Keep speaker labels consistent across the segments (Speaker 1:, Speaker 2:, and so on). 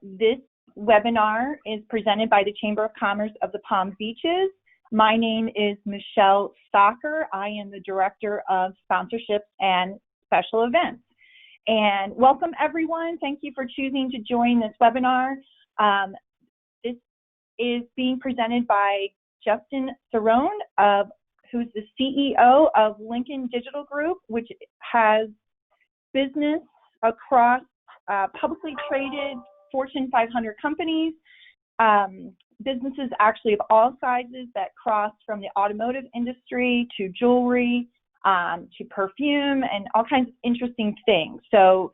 Speaker 1: This webinar is presented by the Chamber of Commerce of the Palm Beaches. My name is Michelle Stocker. I am the Director of Sponsorships and Special Events. And welcome everyone. Thank you for choosing to join this webinar. This is being presented by Justin Cerrone, who's the CEO of Lincoln Digital Group, which has business across publicly traded Fortune 500 companies, businesses actually of all sizes that cross from the automotive industry to jewelry, to perfume, and all kinds of interesting things. So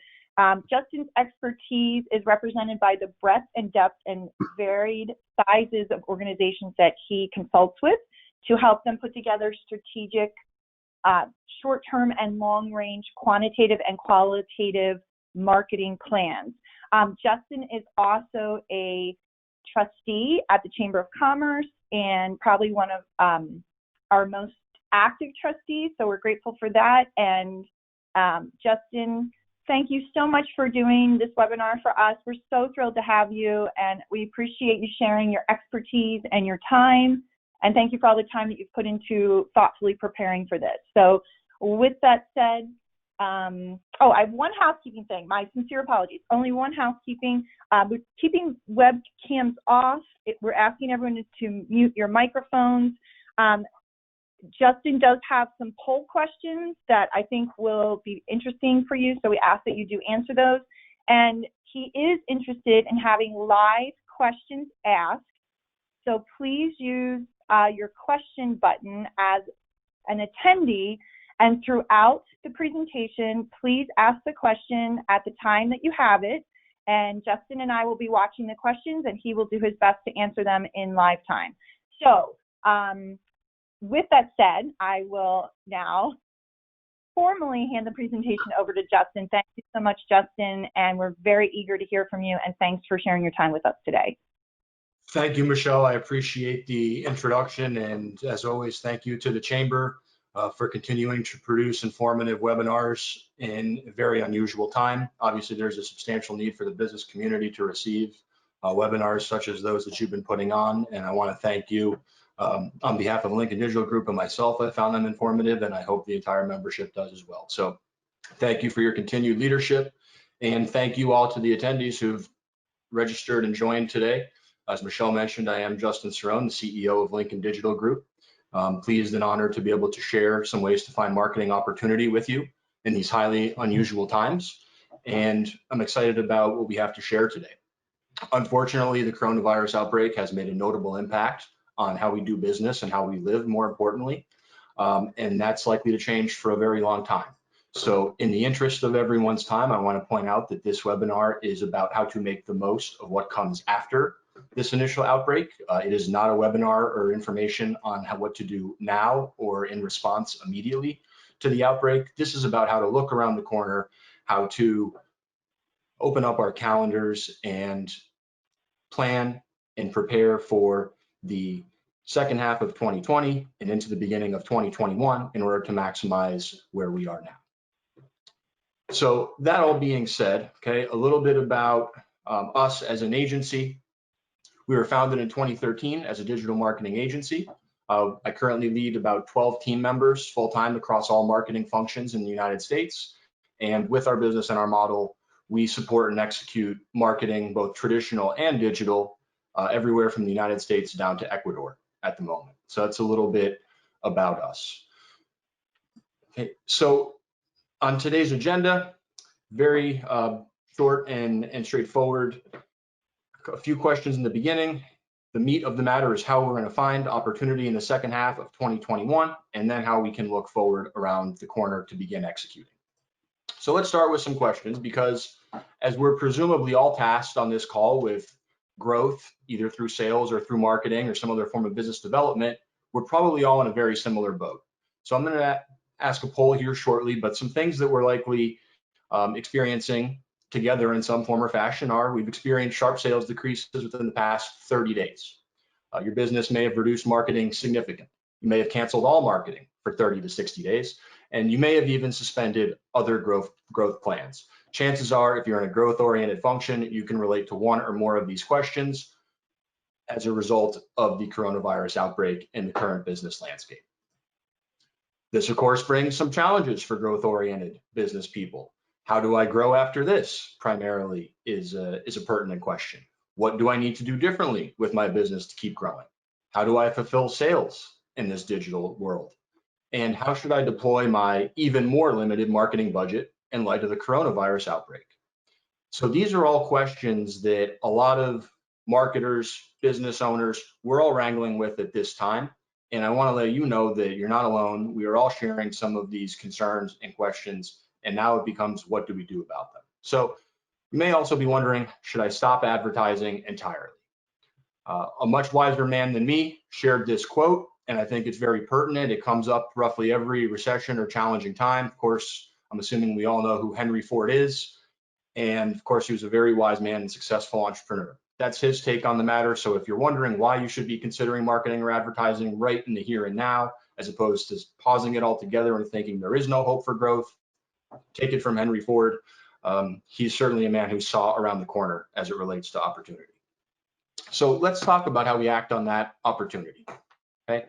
Speaker 1: Justin's expertise is represented by the breadth and depth and varied sizes of organizations that he consults with to help them put together strategic, short-term and long-range quantitative and qualitative marketing plans. Justin is also a trustee at the Chamber of Commerce and probably one of our most active trustees, so we're grateful for that. And Justin, thank you so much for doing this webinar for us. We're so thrilled to have you, and we appreciate you sharing your expertise and your time. And thank you for all the time that you've put into thoughtfully preparing for this. So with that said, oh, I have one housekeeping thing. My sincere apologies. Only one housekeeping. We're keeping webcams off. We're asking everyone to mute your microphones. Justin does have some poll questions that I think will be interesting for you, so we ask that you do answer those. And he is interested in having live questions asked, so please use your question button as an attendee, and throughout the presentation, please ask the question at the time that you have it, and Justin and I will be watching the questions, and he will do his best to answer them in live time. So, with that said, I will now formally hand the presentation over to Justin. Thank you so much, Justin, and we're very eager to hear from you, and thanks for sharing your time with us today.
Speaker 2: Thank you, Michelle. I appreciate the introduction, and as always, thank you to the Chamber for continuing to produce informative webinars in a very unusual time. Obviously, there's a substantial need for the business community to receive webinars such as those that you've been putting on, and I want to thank you on behalf of Lincoln Digital Group and myself. I found them informative, and I hope the entire membership does as well. So thank you for your continued leadership, and thank you all to the attendees who've registered and joined today. As Michelle mentioned, I am Justin Cerrone, the CEO of Lincoln Digital Group. Pleased and honored to be able to share some ways to find marketing opportunity with you in these highly unusual times. And I'm excited about what we have to share today. Unfortunately, the coronavirus outbreak has made a notable impact on how we do business and how we live, more importantly. And that's likely to change for a very long time. So in the interest of everyone's time, I want to point out that this webinar is about how to make the most of what comes after this initial outbreak. It is not a webinar or information on what to do now or in response immediately to the outbreak. This is about how to look around the corner, how to open up our calendars and plan and prepare for the second half of 2020 and into the beginning of 2021 in order to maximize where we are now. So that all being said, okay, a little bit about us as an agency. We were founded in 2013 as a digital marketing agency. I currently lead about 12 team members full-time across all marketing functions in the United States. And with our business and our model, we support and execute marketing, both traditional and digital, everywhere from the United States down to Ecuador at the moment. So that's a little bit about us. Okay, so on today's agenda, very short and straightforward. A few questions in the beginning. The meat of the matter is how we're going to find opportunity in the second half of 2021, and then how we can look forward around the corner to begin executing. So let's start with some questions, because as we're presumably all tasked on this call with growth, either through sales or through marketing or some other form of business development, we're probably all in a very similar boat. So I'm going to ask a poll here shortly, but some things that we're likely experiencing together in some form or fashion are: we've experienced sharp sales decreases within the past 30 days. Your business may have reduced marketing significantly. You may have canceled all marketing for 30 to 60 days, and you may have even suspended other growth plans. Chances are, if you're in a growth-oriented function, you can relate to one or more of these questions as a result of the coronavirus outbreak in the current business landscape. This, of course, brings some challenges for growth-oriented business people. How do I grow after this? Primarily is a pertinent question. What do I need to do differently with my business to keep growing? How do I fulfill sales in this digital world? And how should I deploy my even more limited marketing budget in light of the coronavirus outbreak? So these are all questions that a lot of marketers, business owners, we're all wrangling with at this time. And I want to let you know that you're not alone. We are all sharing some of these concerns and questions, and now it becomes, what do we do about them? So you may also be wondering, should I stop advertising entirely? A much wiser man than me shared this quote, and I think it's very pertinent. It comes up roughly every recession or challenging time. Of course, I'm assuming we all know who Henry Ford is. And of course, he was a very wise man and successful entrepreneur. That's his take on the matter. So if you're wondering why you should be considering marketing or advertising right in the here and now, as opposed to pausing it altogether and thinking there is no hope for growth, take it from Henry Ford. He's certainly a man who saw around the corner as it relates to opportunity. So let's talk about how we act on that opportunity. Okay.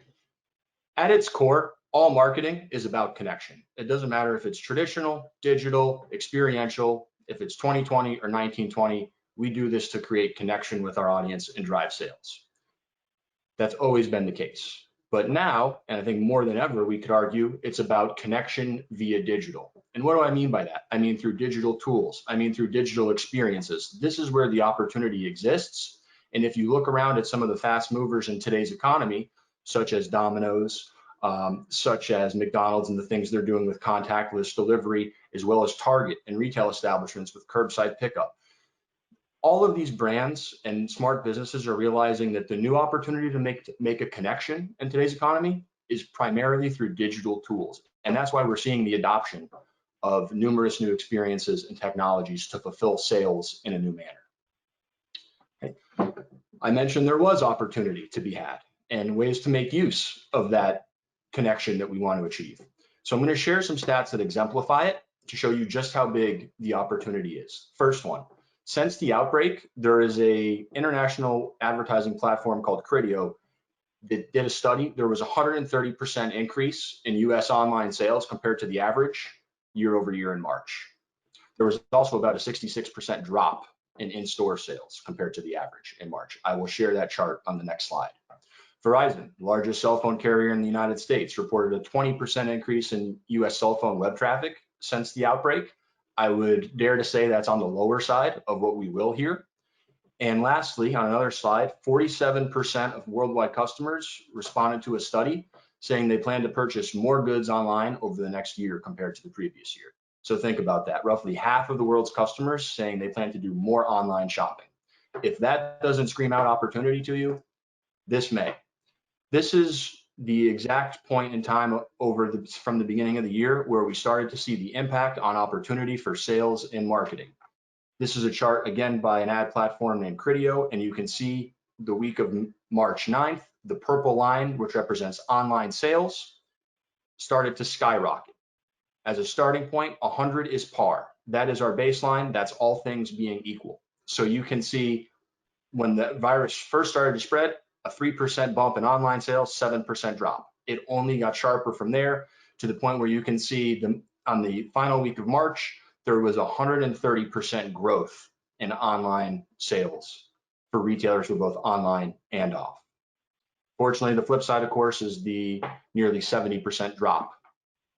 Speaker 2: At its core, all marketing is about connection. It doesn't matter if it's traditional, digital, experiential, if it's 2020 or 1920, we do this to create connection with our audience and drive sales. That's always been the case. But now, and I think more than ever, we could argue it's about connection via digital. And what do I mean by that? I mean through digital tools. I mean through digital experiences. This is where the opportunity exists. And if you look around at some of the fast movers in today's economy, such as Domino's, such as McDonald's and the things they're doing with contactless delivery, as well as Target and retail establishments with curbside pickup. All of these brands and smart businesses are realizing that the new opportunity to make a connection in today's economy is primarily through digital tools. And that's why we're seeing the adoption of numerous new experiences and technologies to fulfill sales in a new manner. Okay. I mentioned there was opportunity to be had and ways to make use of that connection that we want to achieve. So I'm going to share some stats that exemplify it to show you just how big the opportunity is. First one, since the outbreak, there is an international advertising platform called Criteo that did a study. There was a 130% increase in US online sales compared to the average year over year in March. There was also about a 66% drop in in-store sales compared to the average in March. I will share that chart on the next slide. Verizon, the largest cell phone carrier in the United States, reported a 20% increase in US cell phone web traffic since the outbreak. I would dare to say that's on the lower side of what we will hear. And lastly, on another slide, 47% of worldwide customers responded to a study saying they plan to purchase more goods online over the next year compared to the previous year. So think about that. Roughly half of the world's customers saying they plan to do more online shopping. If that doesn't scream out opportunity to you, this may. This is the exact point in time from the beginning of the year where we started to see the impact on opportunity for sales and marketing. This is a chart, again, by an ad platform named Criteo, and you can see the week of March 9th, the purple line, which represents online sales, started to skyrocket. As a starting point, 100 is par. That is our baseline. That's all things being equal. So you can see when the virus first started to spread, a 3% bump in online sales, 7% drop. It only got sharper from there to the point where you can see on the final week of March, there was 130% growth in online sales for retailers who are both online and off. Fortunately, the flip side, of course, is the nearly 70% drop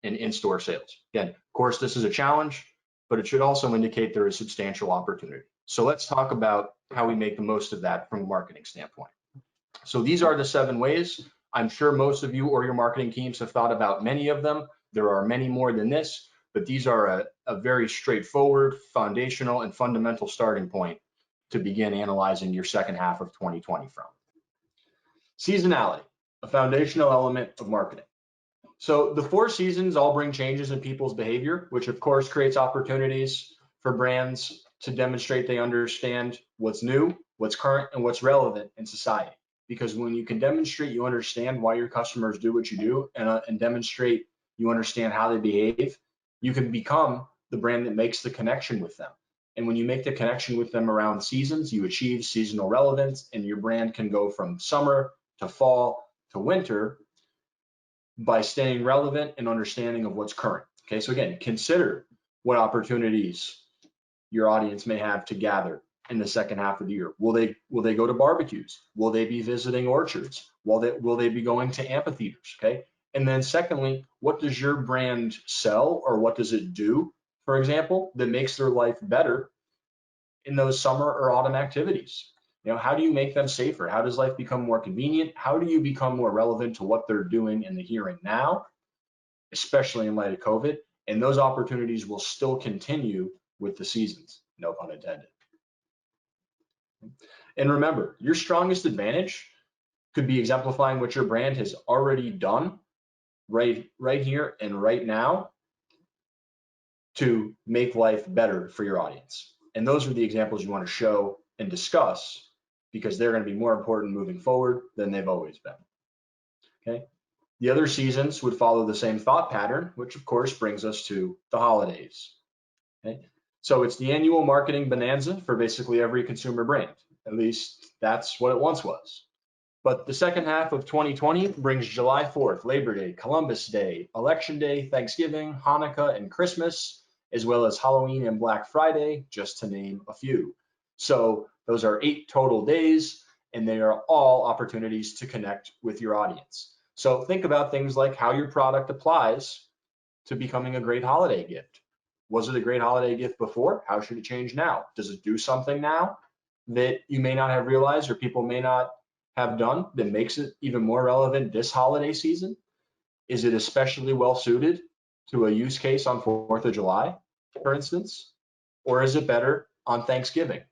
Speaker 2: in in-store sales. Again, of course, this is a challenge, but it should also indicate there is substantial opportunity. So let's talk about how we make the most of that from a marketing standpoint. So these are the 7 ways. I'm sure most of you or your marketing teams have thought about many of them. There are many more than this, but these are a very straightforward, foundational, and fundamental starting point to begin analyzing your second half of 2020 from. Seasonality, a foundational element of marketing. So the 4 seasons all bring changes in people's behavior, which of course creates opportunities for brands to demonstrate they understand what's new, what's current, and what's relevant in society. Because when you can demonstrate you understand why your customers do what you do and demonstrate you understand how they behave, you can become the brand that makes the connection with them. And when you make the connection with them around seasons, you achieve seasonal relevance, and your brand can go from summer to fall to winter by staying relevant and understanding of what's current. Okay, so again, consider what opportunities your audience may have to gather in the second half of the year. Will they go to barbecues? Will they be visiting orchards? Will they be going to amphitheaters? Okay. And then secondly, what does your brand sell, or what does it do, for example, that makes their life better in those summer or autumn activities? You know, how do you make them safer? How does life become more convenient? How do you become more relevant to what they're doing in the here and now, especially in light of COVID? And those opportunities will still continue with the seasons, no pun intended. And remember, your strongest advantage could be exemplifying what your brand has already done right here and right now to make life better for your audience. And those are the examples you want to show and discuss, because they're going to be more important moving forward than they've always been. Okay. The other seasons would follow the same thought pattern, which of course brings us to the holidays. Okay. So it's the annual marketing bonanza for basically every consumer brand. At least that's what it once was. But the second half of 2020 brings July 4th, Labor Day, Columbus Day, Election Day, Thanksgiving, Hanukkah, and Christmas, as well as Halloween and Black Friday, just to name a few. So those are 8 total days, and they are all opportunities to connect with your audience. So think about things like how your product applies to becoming a great holiday gift. Was it a great holiday gift before? How should it change now? Does it do something now that you may not have realized, or people may not have done, that makes it even more relevant this holiday season? Is it especially well suited to a use case on 4th of July, for instance? Or is it better on Thanksgiving?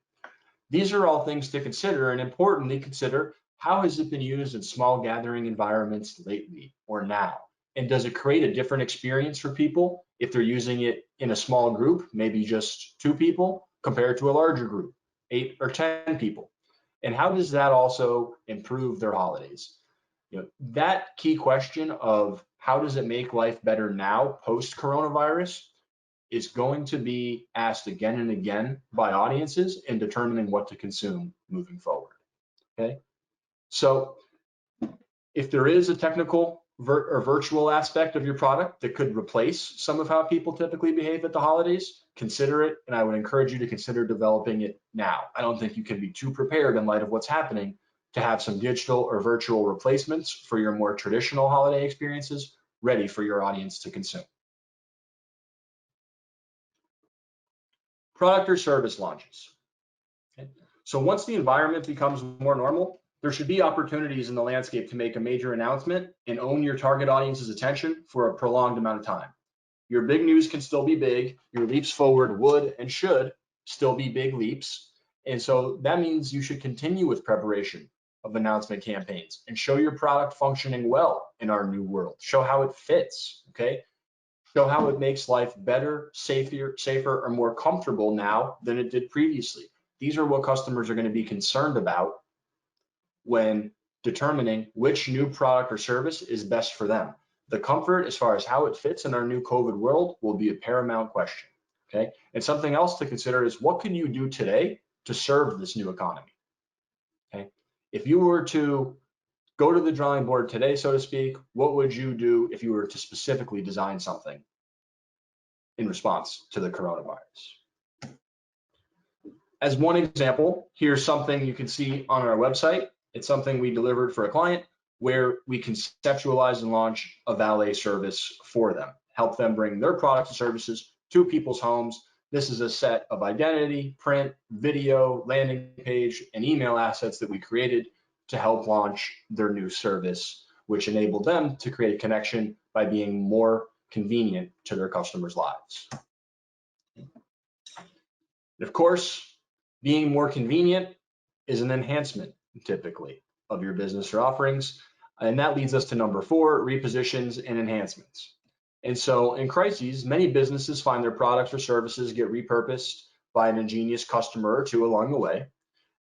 Speaker 2: These are all things to consider, and importantly, consider how has it been used in small gathering environments lately or now? And does it create a different experience for people if they're using it in a small group, maybe just 2 people, compared to a larger group, 8 or 10 people? And how does that also improve their holidays? You know, that key question of how does it make life better now post coronavirus is going to be asked again and again by audiences in determining what to consume moving forward. Okay, so if there is a technical or virtual aspect of your product that could replace some of how people typically behave at the holidays, consider it, and I would encourage you to consider developing it now. I don't think you can be too prepared in light of what's happening to have some digital or virtual replacements for your more traditional holiday experiences ready for your audience to consume. Product or service launches. Okay. So once the environment becomes more normal, there should be opportunities in the landscape to make a major announcement and own your target audience's attention for a prolonged amount of time. Your big news can still be big. Your leaps forward would and should still be big leaps. And so that means you should continue with preparation of announcement campaigns and show your product functioning well in our new world. Show how it fits, okay? Show how it makes life better, safer, or more comfortable now than it did previously. These are what customers are going to be concerned about when determining which new product or service is best for them. The comfort as far as how it fits in our new COVID world will be a paramount question, okay? And something else to consider is what can you do today to serve this new economy, okay? If you were to go to the drawing board today, so to speak, what would you do if you were to specifically design something in response to the coronavirus? As one example, here's something you can see on our website. It's something we delivered for a client where we conceptualize and launch a valet service for them, help them bring their products and services to people's homes. This is a set of identity, print, video, landing page, and email assets that we created to help launch their new service, which enabled them to create a connection by being more convenient to their customers' lives. And of course, being more convenient is an enhancement typically of your business or offerings. And that leads us to number 4, repositions and enhancements. And so in crises, many businesses find their products or services get repurposed by an ingenious customer or 2 along the way.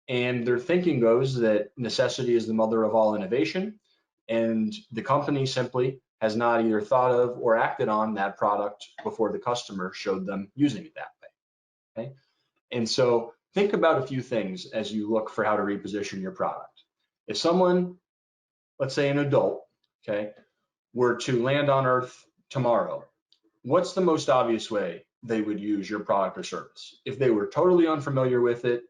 Speaker 2: And their thinking goes that necessity is the mother of all innovation. And the company simply has not either thought of or acted on that product before the customer showed them using it that way, okay? And so think about a few things as you look for how to reposition your product. If someone, let's say an adult, okay, were to land on Earth tomorrow, what's the most obvious way they would use your product or service? If they were totally unfamiliar with it,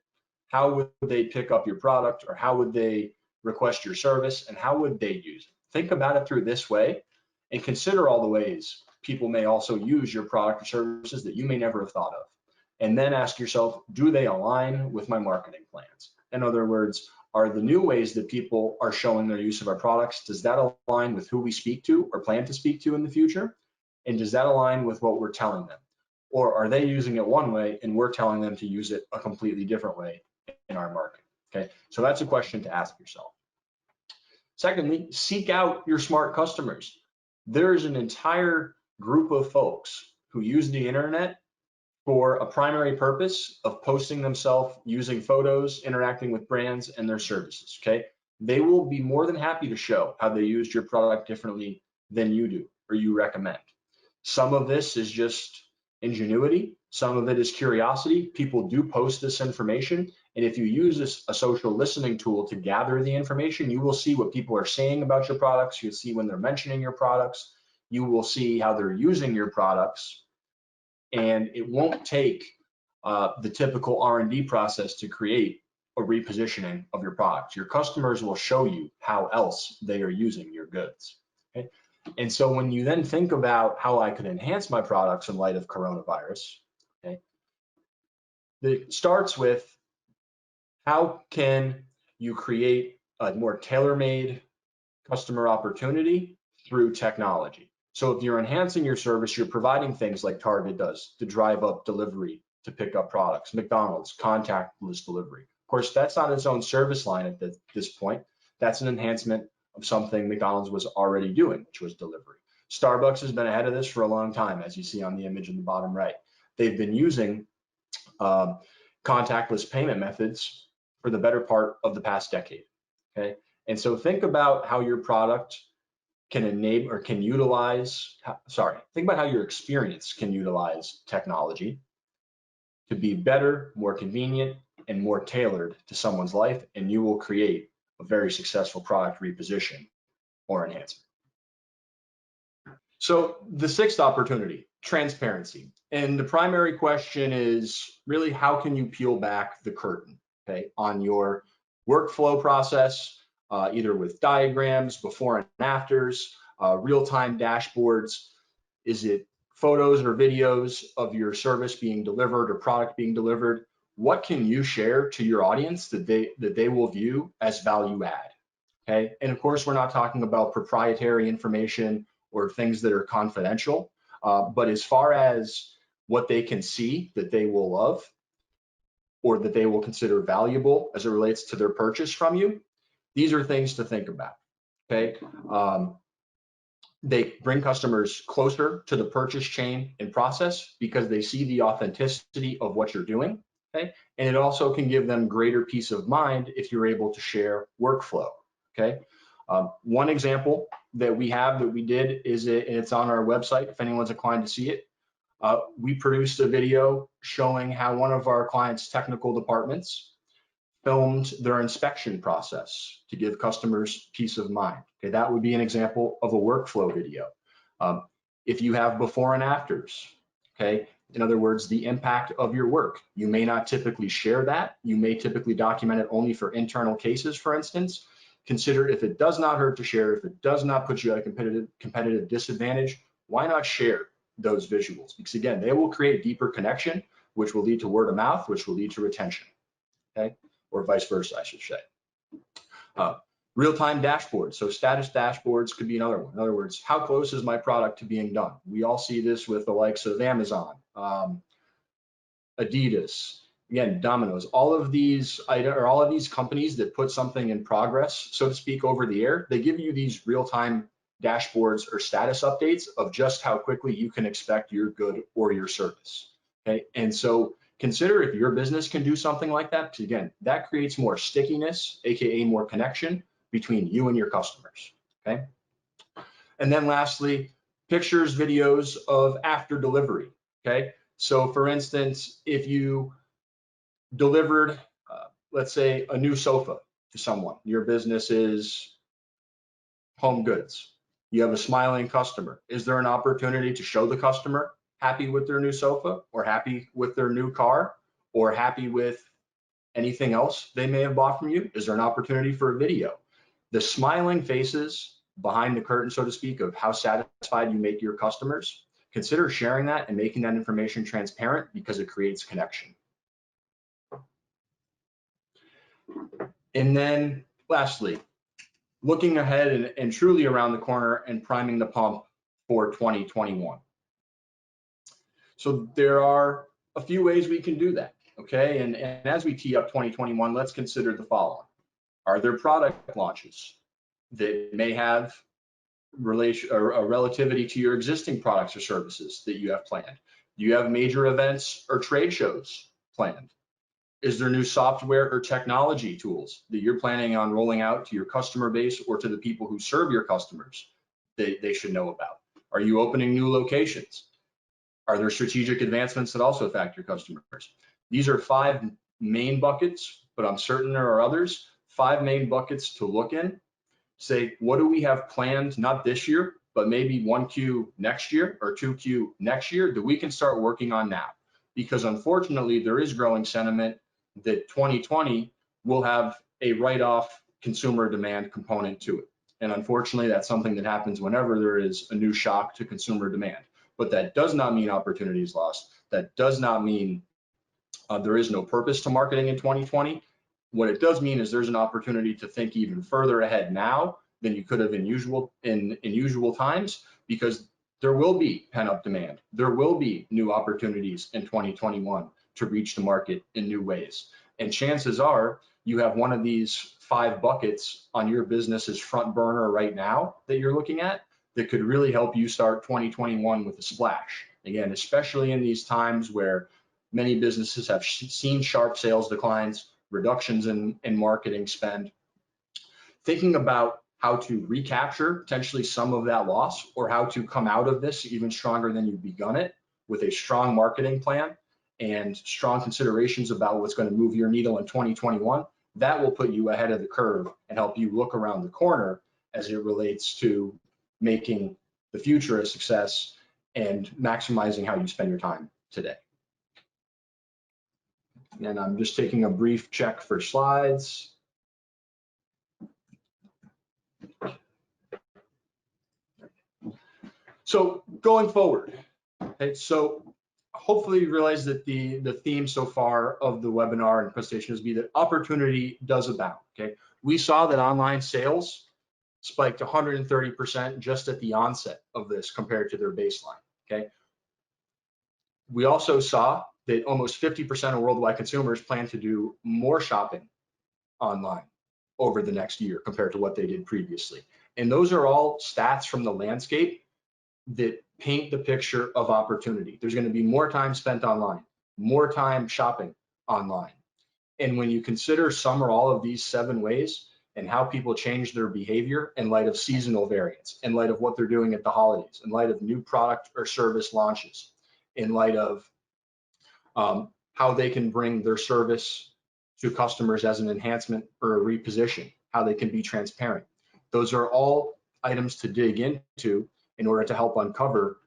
Speaker 2: how would they pick up your product, or how would they request your service, and how would they use it? Think about it through this way and consider all the ways people may also use your product or services that you may never have thought of. And then ask yourself, do they align with my marketing plans? In other words, are the new ways that people are showing their use of our products, does that align with who we speak to or plan to speak to in the future? And does that align with what we're telling them? Or are they using it one way and we're telling them to use it a completely different way in our market? Okay, so that's a question to ask yourself. Secondly, seek out your smart customers. There's an entire group of folks who use the internet for a primary purpose of posting themselves, using photos, interacting with brands and their services, okay? They will be more than happy to show how they used your product differently than you do or you recommend. Some of this is just ingenuity. Some of it is curiosity. People do post this information. And if you use a social listening tool to gather the information, you will see what people are saying about your products. You'll see when they're mentioning your products. You will see how they're using your products. And it won't take the typical R&D process to create a repositioning of your products. Your customers will show you how else they are using your goods. Okay? And so when you then think about how I could enhance my products in light of coronavirus, okay, it starts with how can you create a more tailor-made customer opportunity through technology. So if you're enhancing your service, you're providing things like Target does to drive up delivery to pick up products, McDonald's, contactless delivery. Of course, that's not its own service line at this point. That's an enhancement of something McDonald's was already doing, which was delivery. Starbucks has been ahead of this for a long time, as you see on the image in the bottom right. They've been using contactless payment methods for the better part of the past decade, okay? And so think about how your product can enable or can utilize, think about how your experience can utilize technology to be better, more convenient, and more tailored to someone's life, and you will create a very successful product reposition or enhancement. So the sixth opportunity, transparency. And the primary question is really how can you peel back the curtain, okay, on your workflow process, either with diagrams, before and afters, real-time dashboards. Is it photos or videos of your service being delivered or product being delivered? What can you share to your audience that they will view as value add? Okay, and of course, we're not talking about proprietary information or things that are confidential, but as far as what they can see that they will love or that they will consider valuable as it relates to their purchase from you, these are things to think about, okay? They bring customers closer to the purchase chain and process because they see the authenticity of what you're doing, okay? And it also can give them greater peace of mind if you're able to share workflow, okay? One example that we did is, and it's on our website if anyone's inclined to see it. We produced a video showing how one of our clients' technical departments filmed their inspection process to give customers peace of mind. Okay, that would be an example of a workflow video. If you have before and afters, okay, in other words, the impact of your work, you may not typically share that. You may typically document it only for internal cases, for instance. Consider if it does not hurt to share, if it does not put you at a competitive disadvantage, why not share those visuals? Because again, they will create deeper connection, which will lead to word of mouth, which will lead to retention, okay? Or vice versa, I should say. Real-time dashboards. So status dashboards could be another one. In other words, how close is my product to being done? We all see this with the likes of Amazon, Adidas, again, Domino's, all of these companies that put something in progress, so to speak, over the air, they give you these real-time dashboards or status updates of just how quickly you can expect your good or your service, okay? And so consider if your business can do something like that, because again, that creates more stickiness, AKA more connection between you and your customers, okay? And then lastly, pictures, videos of after delivery, okay? So for instance, if you delivered, let's say, a new sofa to someone, your business is home goods. You have a smiling customer. Is there an opportunity to show the customer happy with their new sofa, or happy with their new car, or happy with anything else they may have bought from you? Is there an opportunity for a video? The smiling faces behind the curtain, so to speak, of how satisfied you make your customers, consider sharing that and making that information transparent, because it creates connection. And then lastly, looking ahead and truly around the corner and priming the pump for 2021. So there are a few ways we can do that, okay? And as we tee up 2021, let's consider the following. Are there product launches that may have relation or a relativity to your existing products or services that you have planned? Do you have major events or trade shows planned? Is there new software or technology tools that you're planning on rolling out to your customer base or to the people who serve your customers that they should know about? Are you opening new locations? Are there strategic advancements that also affect your customers? These are 5 main buckets, but I'm certain there are others. 5 main buckets to look in. Say, what do we have planned, not this year, but maybe 1Q next year or 2Q next year, that we can start working on now? Because unfortunately, there is growing sentiment that 2020 will have a write-off consumer demand component to it. And unfortunately, that's something that happens whenever there is a new shock to consumer demand. But that does not mean opportunity is lost. That does not mean there is no purpose to marketing in 2020. What it does mean is there's an opportunity to think even further ahead now than you could have in usual times, because there will be pent-up demand. There will be new opportunities in 2021 to reach the market in new ways. And chances are you have one of these 5 buckets on your business's front burner right now that you're looking at that could really help you start 2021 with a splash. Again, especially in these times where many businesses have seen sharp sales declines, reductions in marketing spend. Thinking about how to recapture potentially some of that loss, or how to come out of this even stronger than you've begun it, with a strong marketing plan and strong considerations about what's going to move your needle in 2021, that will put you ahead of the curve and help you look around the corner as it relates to making the future a success and maximizing how you spend your time today. And I'm just taking a brief check for slides. So going forward, okay, so hopefully you realize that the theme so far of the webinar and presentation is that opportunity does abound, okay? We saw that online sales spiked 130% just at the onset of this compared to their baseline, okay? We also saw that almost 50% of worldwide consumers plan to do more shopping online over the next year compared to what they did previously. And those are all stats from the landscape that paint the picture of opportunity. There's going to be more time spent online, more time shopping online. And when you consider some or all of these 7 ways and how people change their behavior in light of seasonal variants, in light of what they're doing at the holidays, in light of new product or service launches, in light of how they can bring their service to customers as an enhancement or a reposition, how they can be transparent. Those are all items to dig into in order to help uncover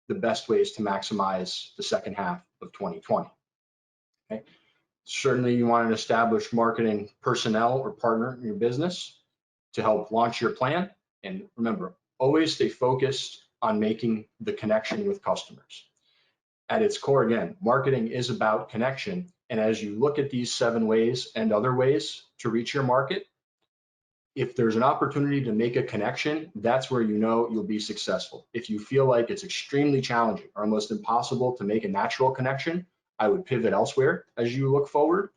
Speaker 2: the best ways to maximize the second half of 2020. Okay. Certainly you want an established marketing personnel or partner in your business to help launch your plan. And remember, always stay focused on making the connection with customers. At its core, again, marketing is about connection. And as you look at these 7 ways and other ways to reach your market, if there's an opportunity to make a connection, that's where you know you'll be successful. If you feel like it's extremely challenging or almost impossible to make a natural connection, I would pivot elsewhere as you look forward,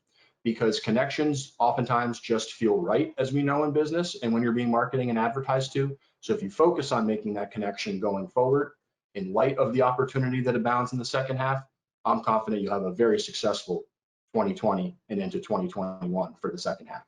Speaker 2: because connections oftentimes just feel right, as we know in business and when you're being marketing and advertised to. So if you focus on making that connection going forward, in light of the opportunity that abounds in the second half, I'm confident you'll have a very successful 2020 and into 2021 for the second half.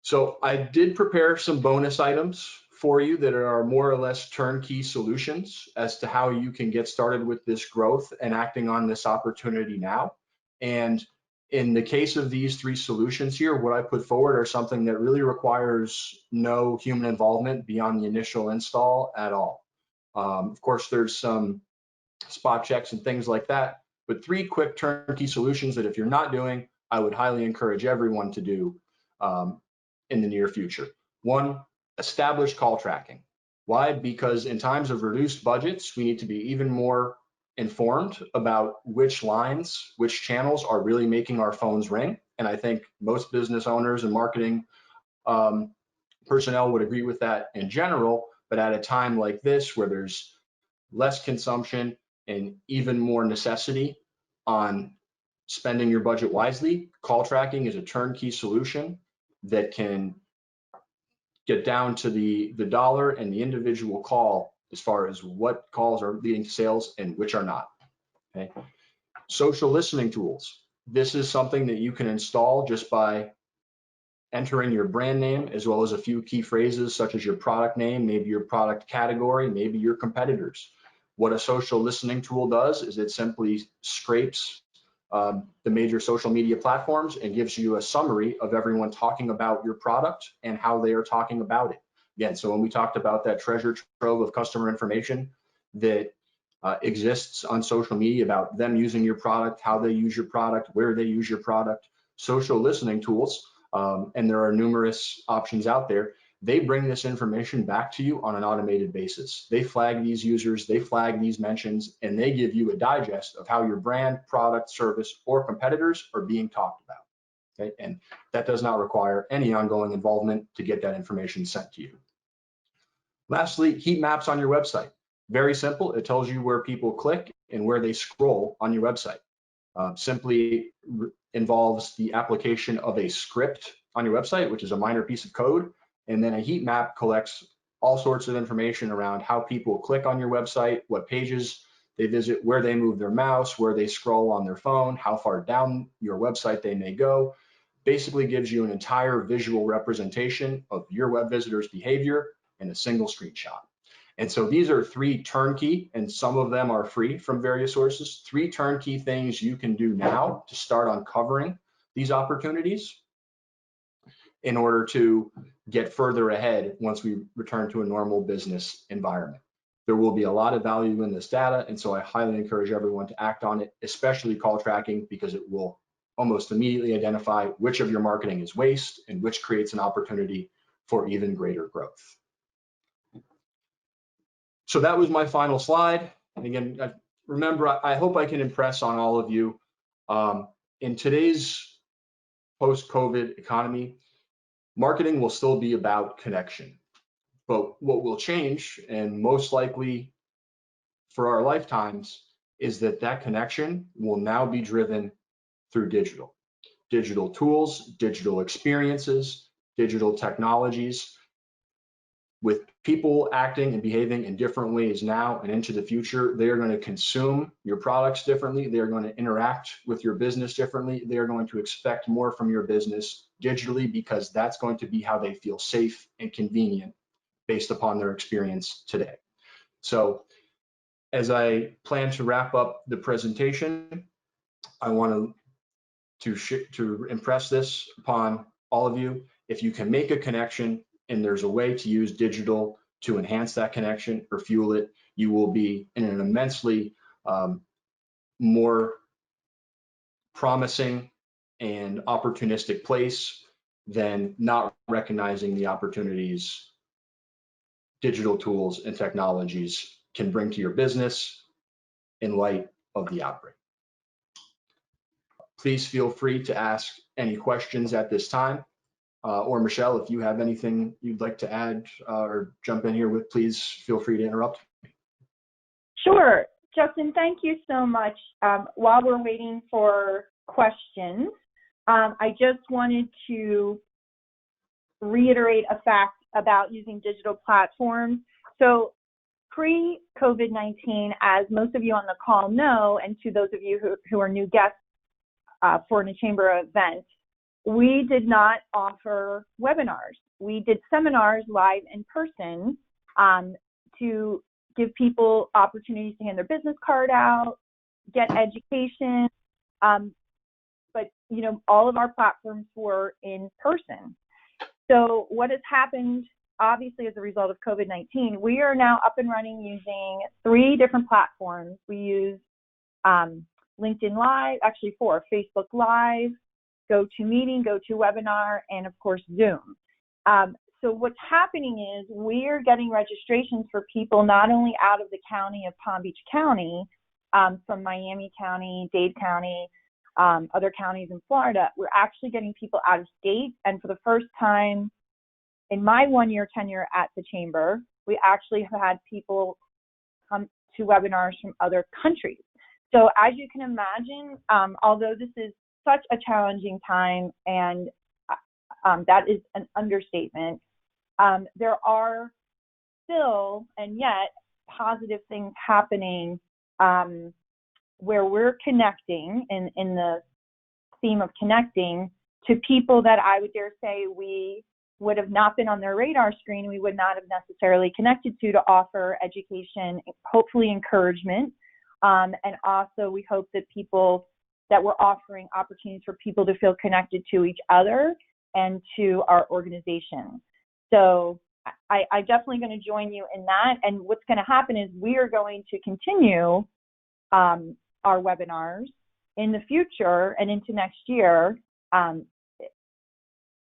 Speaker 2: So I did prepare some bonus items for you that are more or less turnkey solutions as to how you can get started with this growth and acting on this opportunity now. And in the case of these three solutions here, what I put forward are something that really requires no human involvement beyond the initial install at all. Of course, there's some spot checks and things like that, but three quick turnkey solutions that if you're not doing, I would highly encourage everyone to do in the near future. One, establish call tracking. Why? Because in times of reduced budgets, we need to be even more informed about which lines, which channels are really making our phones ring. And I think most business owners and marketing personnel would agree with that in general, but at a time like this where there's less consumption and even more necessity on spending your budget wisely, call tracking is a turnkey solution that can get down to the dollar and the individual call as far as what calls are leading to sales and which are not. Okay. Social listening tools. This is something that you can install just by entering your brand name as well as a few key phrases such as your product name, maybe your product category, maybe your competitors. What a social listening tool does is it simply scrapes the major social media platforms and gives you a summary of everyone talking about your product and how they are talking about it. Again, so when we talked about that treasure trove of customer information that exists on social media about them using your product, how they use your product, where they use your product, social listening tools, and there are numerous options out there, they bring this information back to you on an automated basis. They flag these users, they flag these mentions, and they give you a digest of how your brand, product, service, or competitors are being talked about. Okay? And that does not require any ongoing involvement to get that information sent to you. Lastly, heat maps on your website. Very simple. It tells you where people click and where they scroll on your website. Simply involves the application of a script on your website, which is a minor piece of code. And then a heat map collects all sorts of information around how people click on your website, what pages they visit, where they move their mouse, where they scroll on their phone, how far down your website they may go. Basically gives you an entire visual representation of your web visitors' behavior in a single screenshot. And so these are three turnkey, and some of them are free from various sources, three turnkey things you can do now to start uncovering these opportunities in order to get further ahead once we return to a normal business environment. There will be a lot of value in this data, and so I highly encourage everyone to act on it, especially call tracking, because it will almost immediately identify which of your marketing is waste and which creates an opportunity for even greater growth. So that was my final slide. And again, remember, I hope I can impress on all of you, in today's post-COVID economy, marketing will still be about connection. But what will change, and most likely for our lifetimes, is that connection will now be driven through digital tools, digital experiences, digital technologies. With people acting and behaving in different ways now and into the future, they are going to consume your products differently. They are going to interact with your business differently. They are going to expect more from your business digitally because that's going to be how they feel safe and convenient based upon their experience today. So as I plan to wrap up the presentation, I want to impress this upon all of you. If you can make a connection and there's a way to use digital to enhance that connection or fuel it, you will be in an immensely more promising and opportunistic place than not recognizing the opportunities digital tools and technologies can bring to your business in light of the outbreak. Please feel free to ask any questions at this time. Or Michelle, if you have anything you'd like to add or jump in here with, please feel free to interrupt.
Speaker 1: Sure. Justin, thank you so much. While we're waiting for questions, I just wanted to reiterate a fact about using digital platforms. So pre-COVID-19, as most of you on the call know, and to those of you who are new guests for the Chamber event, we did not offer webinars. We did seminars live in person to give people opportunities to hand their business card out, get education. But, you know, all of our platforms were in person. So what has happened, obviously, as a result of COVID-19, we are now up and running using 3 different platforms. We use LinkedIn Live, actually 4, Facebook Live, GoToMeeting, GoToWebinar, and of course, Zoom. So what's happening is we're getting registrations for people not only out of the county of Palm Beach County, from Miami County, Dade County, other counties in Florida. We're actually getting people out of state. And for the first time in my 1-year tenure at the Chamber, we actually have had people come to webinars from other countries. So as you can imagine, although this is such a challenging time, and that is an understatement, there are still and yet positive things happening where we're connecting in the theme of connecting to people that I would dare say we would have not been on their radar screen. We would not have necessarily connected to offer education, hopefully encouragement. And also we hope that we're offering opportunities for people to feel connected to each other and to our organization. So I definitely going to join you in that. And what's going to happen is we are going to continue our webinars in the future and into next year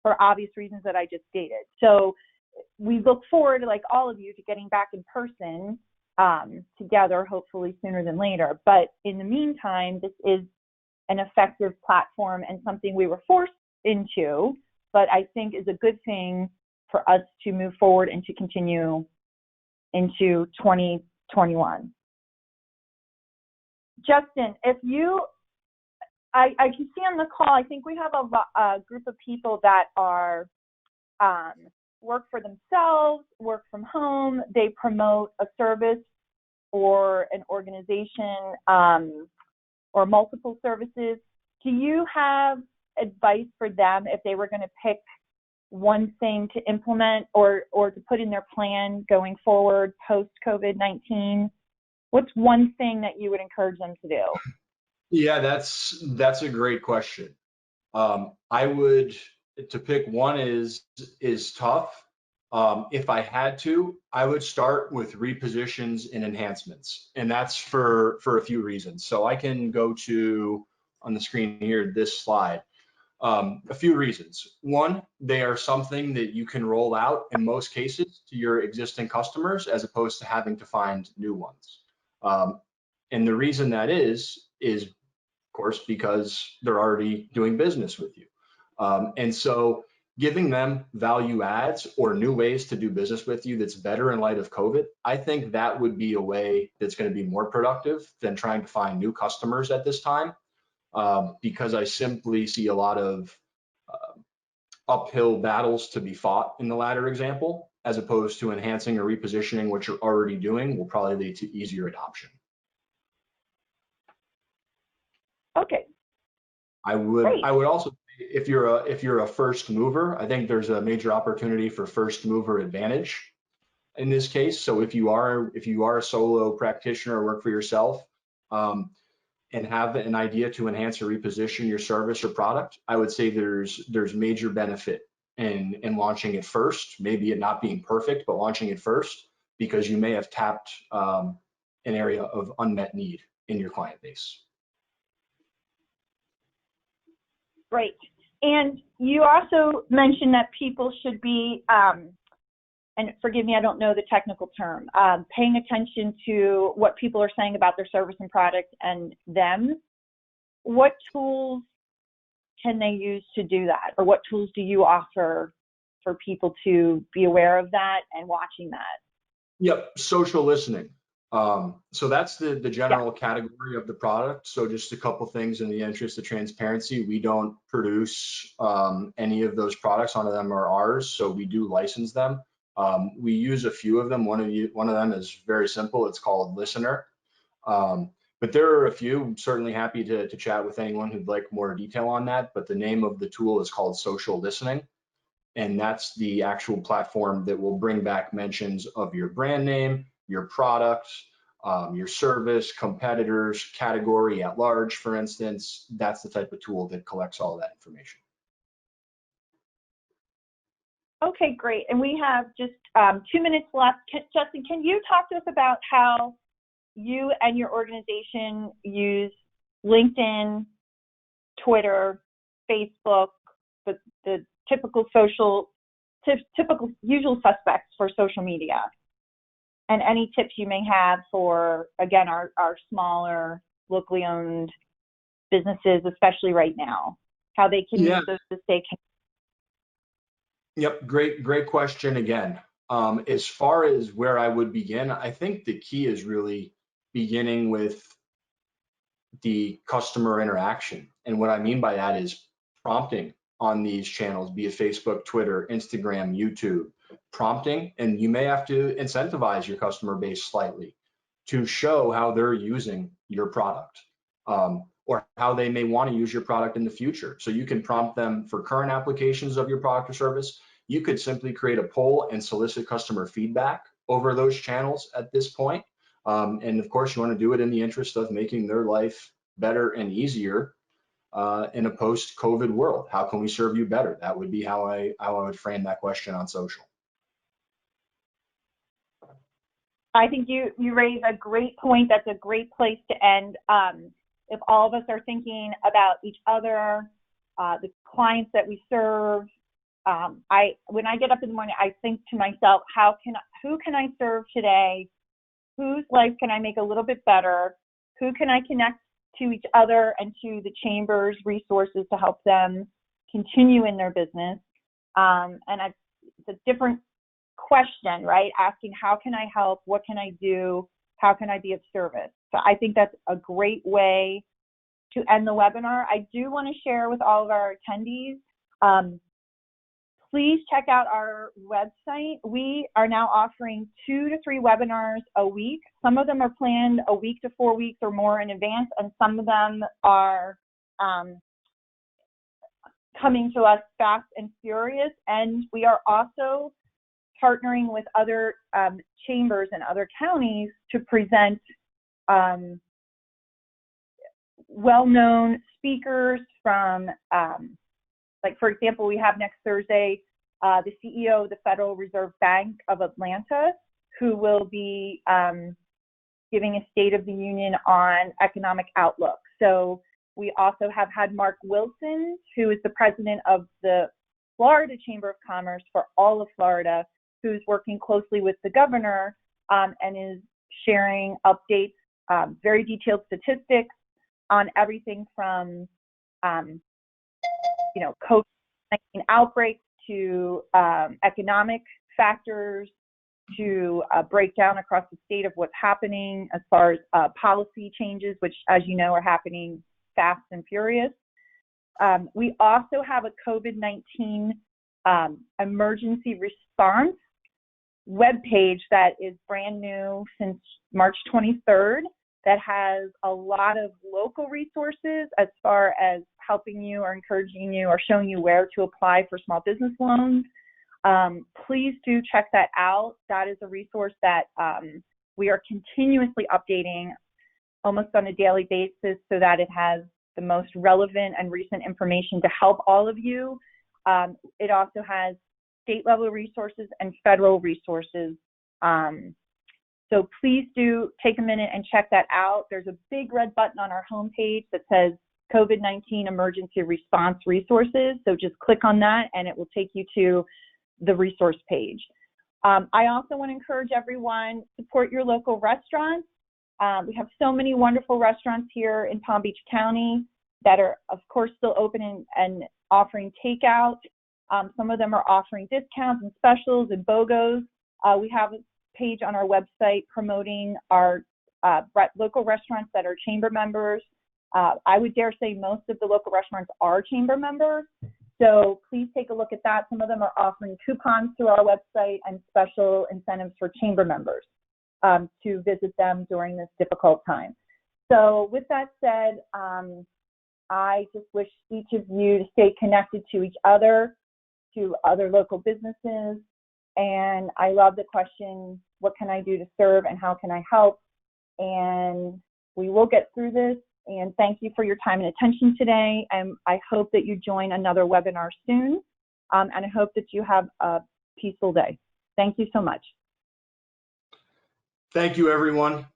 Speaker 1: for obvious reasons that I just stated. So we look forward, like all of you, to getting back in person together, hopefully sooner than later. But in the meantime, this is an effective platform and something we were forced into, but I think is a good thing for us to move forward and to continue into 2021. Justin, if you, I can see on the call, I think we have a group of people that are work for themselves, work from home, they promote a service or an organization or multiple services. Do you have advice for them if they were going to pick one thing to implement or to put in their plan going forward post-COVID-19? What's one thing that you would encourage them to do?
Speaker 2: Yeah, that's a great question. I would, to pick one is tough. If I had to, I would start with repositions and enhancements, and that's for a few reasons. So I can go to on the screen here this slide. A few reasons. One, they are something that you can roll out in most cases to your existing customers as opposed to having to find new ones. And the reason that is of course, because they're already doing business with you. And so giving them value adds or new ways to do business with you that's better in light of COVID, I think that would be a way that's going to be more productive than trying to find new customers at this time. Because I simply see a lot of uphill battles to be fought in the latter example, as opposed to enhancing or repositioning what you're already doing will probably lead to easier adoption.
Speaker 1: Okay.
Speaker 2: I would
Speaker 1: Great.
Speaker 2: I would also, if you're a first mover, I think there's a major opportunity for first mover advantage in this case. So if you are a solo practitioner or work for yourself, and have an idea to enhance or reposition your service or product, I would say there's major benefit in launching it first, maybe it not being perfect, but launching it first, because you may have tapped an area of unmet need in your client base.
Speaker 1: Great. And you also mentioned that people should be, and forgive me, I don't know the technical term, paying attention to what people are saying about their service and product and them. What tools can they use to do that? Or what tools do you offer for people to be aware of that and watching that?
Speaker 2: Yep, social listening. So that's the general category of the product. So just a couple things in the interest of transparency. We don't produce any of those products. None of them are ours, so we do license them. We use a few of them. One of them is very simple. It's called Listener. But there are a few. I'm certainly happy to chat with anyone who'd like more detail on that. But the name of the tool is called Social Listening. And that's the actual platform that will bring back mentions of your brand name, your products, your service, competitors, category at large, for instance. That's the type of tool that collects all that information.
Speaker 1: Okay, great. And we have just 2 minutes left. Justin, can you talk to us about how you and your organization use LinkedIn, Twitter, Facebook, the typical usual suspects for social media, and any tips you may have for, again, our smaller, locally owned businesses, especially right now, how they can use those to stay connected?
Speaker 2: Yep, great question again. As far as where I would begin, I think the key is really beginning with the customer interaction. And what I mean by that is prompting on these channels, be it Facebook, Twitter, Instagram, YouTube, prompting, and you may have to incentivize your customer base slightly to show how they're using your product, or how they may want to use your product in the future. So you can prompt them for current applications of your product or service. You could simply create a poll and solicit customer feedback over those channels at this point. And of course, you want to do it in the interest of making their life better and easier in a post-COVID world. How can we serve you better? That would be how I would frame that question on social.
Speaker 1: I think you raise a great point. That's a great place to end. If all of us are thinking about each other, the clients that we serve, when I get up in the morning, I think to myself, who can I serve today? Whose life can I make a little bit better? Who can I connect to each other and to the Chamber's resources to help them continue in their business? It's a different question, right? Asking, how can I help? What can I do? How can I be of service? So I think that's a great way to end the webinar. I do want to share with all of our attendees, please check out our website. We are now offering 2 to 3 webinars a week. Some of them are planned a week to 4 weeks or more in advance, and some of them are coming to us fast and furious. And we are also partnering with other chambers and other counties to present well-known speakers from, like, for example, we have next Thursday the CEO of the Federal Reserve Bank of Atlanta, who will be giving a State of the Union on economic outlook. So we also have had Mark Wilson, who is the president of the Florida Chamber of Commerce for all of Florida, who's working closely with the governor and is sharing updates, very detailed statistics on everything from COVID-19 outbreaks to economic factors, to break down across the state of what's happening as far as policy changes, which, as you know, are happening fast and furious. We also have a COVID-19 emergency response webpage that is brand new since March 23rd, that has a lot of local resources as far as helping you or encouraging you or showing you where to apply for small business loans. Please do check that out. That is a resource that we are continuously updating almost on a daily basis so that it has the most relevant and recent information to help all of you. It also has state level resources and federal resources. So please do take a minute and check that out. There's a big red button on our homepage that says COVID-19 Emergency Response Resources. So just click on that and it will take you to the resource page. I also want to encourage everyone, support your local restaurants. We have so many wonderful restaurants here in Palm Beach County that are, of course, still open and offering takeout. Some of them are offering discounts and specials and BOGOs. We have a page on our website promoting our local restaurants that are chamber members. I would dare say most of the local restaurants are chamber members. So please take a look at that. Some of them are offering coupons through our website and special incentives for chamber members to visit them during this difficult time. So with that said, I just wish each of you to stay connected to each other, to other local businesses. And I love the question, what can I do to serve and how can I help? And we will get through this. And thank you for your time and attention today. And I hope that you join another webinar soon. And I hope that you have a peaceful day. Thank you so much.
Speaker 2: Thank you, everyone.